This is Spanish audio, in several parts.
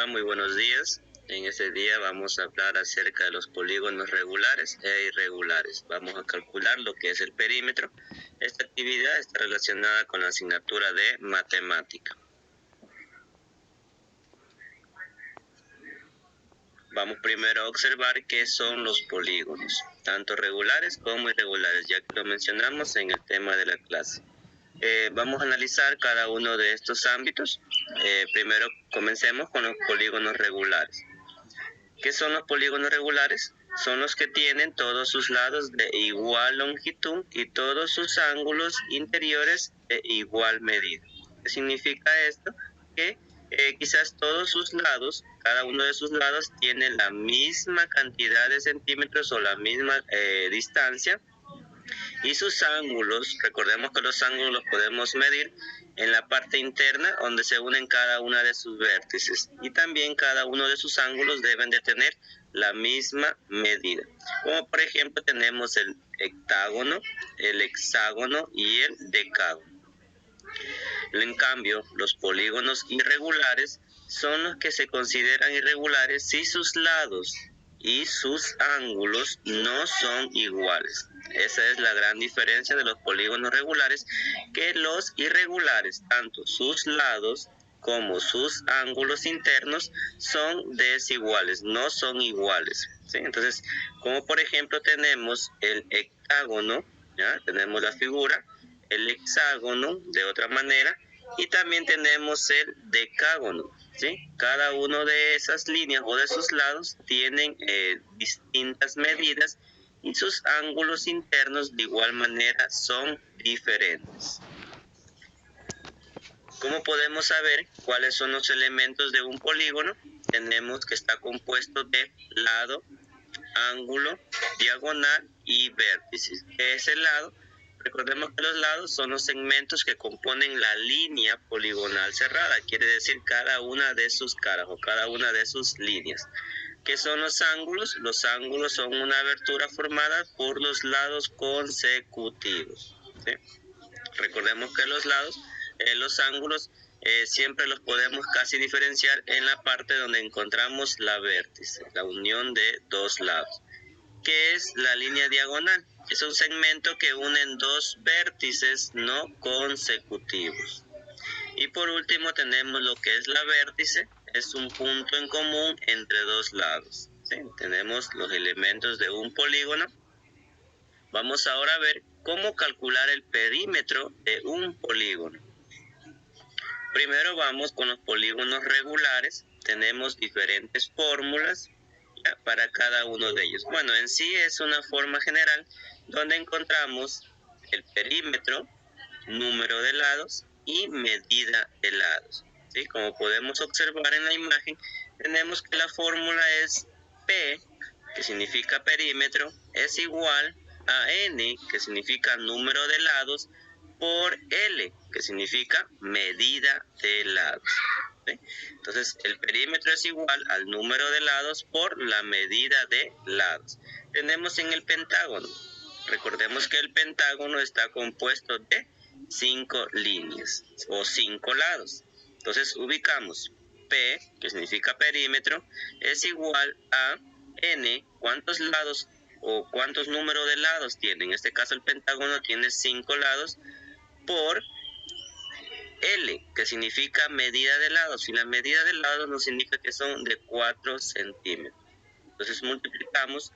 Hola, muy buenos días. En este día vamos a hablar acerca de los polígonos regulares e irregulares. Vamos a calcular lo que es el perímetro. Esta actividad está relacionada con la asignatura de matemática. Vamos primero a observar qué son los polígonos, tanto regulares como irregulares, ya que lo mencionamos en el tema de la clase. Vamos a analizar cada uno de estos ámbitos. Primero comencemos con los polígonos regulares. ¿Qué son los polígonos regulares? Son los que tienen todos sus lados de igual longitud y todos sus ángulos interiores de igual medida. ¿Qué significa esto? Que quizás todos sus lados, cada uno de sus lados tiene la misma cantidad de centímetros o la misma distancia, y sus ángulos, recordemos que los ángulos los podemos medir en la parte interna donde se unen cada una de sus vértices, y también cada uno de sus ángulos deben de tener la misma medida. Como por ejemplo tenemos el hectágono, el hexágono y el decágono. En cambio, los polígonos irregulares son los que se consideran irregulares si sus lados y sus ángulos no son iguales. Esa es la gran diferencia de los polígonos regulares, que los irregulares, tanto sus lados como sus ángulos internos, son desiguales, no son iguales, ¿sí? Entonces, como por ejemplo tenemos el hectágono, ¿ya? Tenemos la figura, el hexágono de otra manera, y también tenemos el decágono, ¿sí? Cada uno de esas líneas o de sus lados tienen distintas medidas, y sus ángulos internos de igual manera son diferentes. ¿Cómo podemos saber cuáles son los elementos de un polígono? Tenemos que está compuesto de lado, ángulo, diagonal y vértices. ¿Qué es el lado? Recordemos que los lados son los segmentos que componen la línea poligonal cerrada, quiere decir cada una de sus caras o cada una de sus líneas. ¿Qué son los ángulos? Los ángulos son una abertura formada por los lados consecutivos, ¿sí? Recordemos que los ángulos siempre los podemos casi diferenciar en la parte donde encontramos la vértice, la unión de dos lados. ¿Qué es la línea diagonal? Es un segmento que une dos vértices no consecutivos. Y por último tenemos lo que es la vértice, es un punto en común entre dos lados, ¿sí? Tenemos los elementos de un polígono. Vamos ahora a ver cómo calcular el perímetro de un polígono. Primero vamos con los polígonos regulares. Tenemos diferentes fórmulas para cada uno de ellos. Bueno, en sí es una forma general donde encontramos el perímetro, número de lados y medida de lados, ¿sí? Como podemos observar en la imagen, tenemos que la fórmula es P, que significa perímetro, es igual a N, que significa número de lados, por L, que significa medida de lados, ¿sí? Entonces, el perímetro es igual al número de lados por la medida de lados. Tenemos en el pentágono. Recordemos que el pentágono está compuesto de 5 líneas o 5 lados. Entonces, ubicamos P, que significa perímetro, es igual a N, ¿cuántos lados o cuántos números de lados tiene? En este caso, el pentágono tiene 5 lados, por L, que significa medida de lados, y la medida de lados nos indica que son de 4 centímetros. Entonces multiplicamos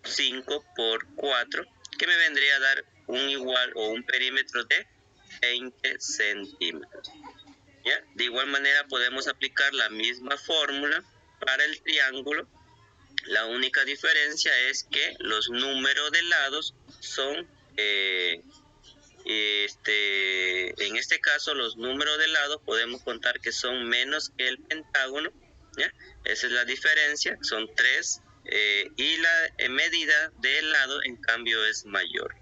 5 por 4, que me vendría a dar un igual o un perímetro de 20 centímetros. ¿Ya? De igual manera podemos aplicar la misma fórmula para el triángulo. La única diferencia es que los números de lados son en este caso los números de lados podemos contar que son menos que el pentágono, ¿ya? Esa es la diferencia, son 3, y la medida del lado en cambio es mayor.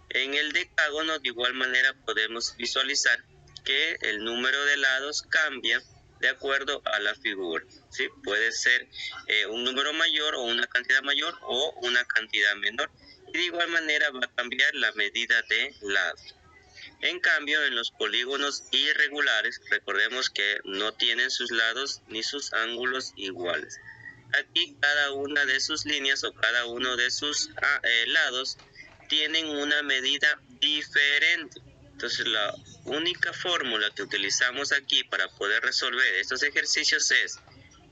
En el decágono de igual manera podemos visualizar que el número de lados cambia de acuerdo a la figura, ¿sí? Puede ser un número mayor o una cantidad mayor o una cantidad menor. Y de igual manera va a cambiar la medida de lados. En cambio, en los polígonos irregulares, recordemos que no tienen sus lados ni sus ángulos iguales. Aquí cada una de sus líneas o cada uno de sus lados tienen una medida diferente. Entonces la única fórmula que utilizamos aquí para poder resolver estos ejercicios es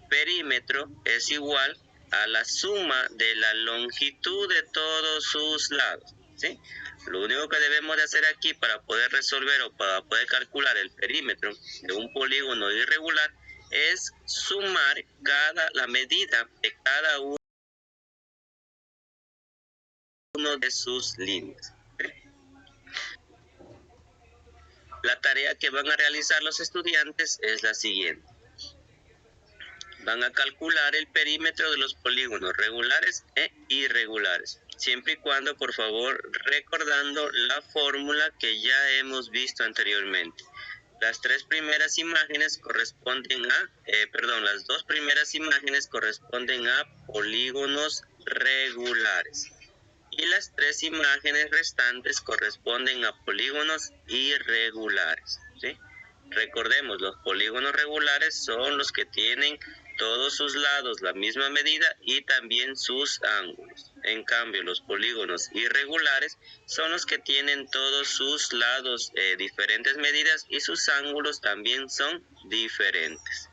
perímetro es igual a la suma de la longitud de todos sus lados, ¿sí? Lo único que debemos de hacer aquí para poder resolver o para poder calcular el perímetro de un polígono irregular es sumar la medida de cada uno de sus líneas. La tarea que van a realizar los estudiantes es la siguiente. Van a calcular el perímetro de los polígonos regulares e irregulares, siempre y cuando, por favor, recordando la fórmula que ya hemos visto anteriormente. Las tres primeras imágenes corresponden a, las dos primeras imágenes corresponden a polígonos regulares y las tres imágenes restantes corresponden a polígonos irregulares, ¿sí? Recordemos, los polígonos regulares son los que tienen todos sus lados la misma medida y también sus ángulos. En cambio, los polígonos irregulares son los que tienen todos sus lados diferentes medidas y sus ángulos también son diferentes.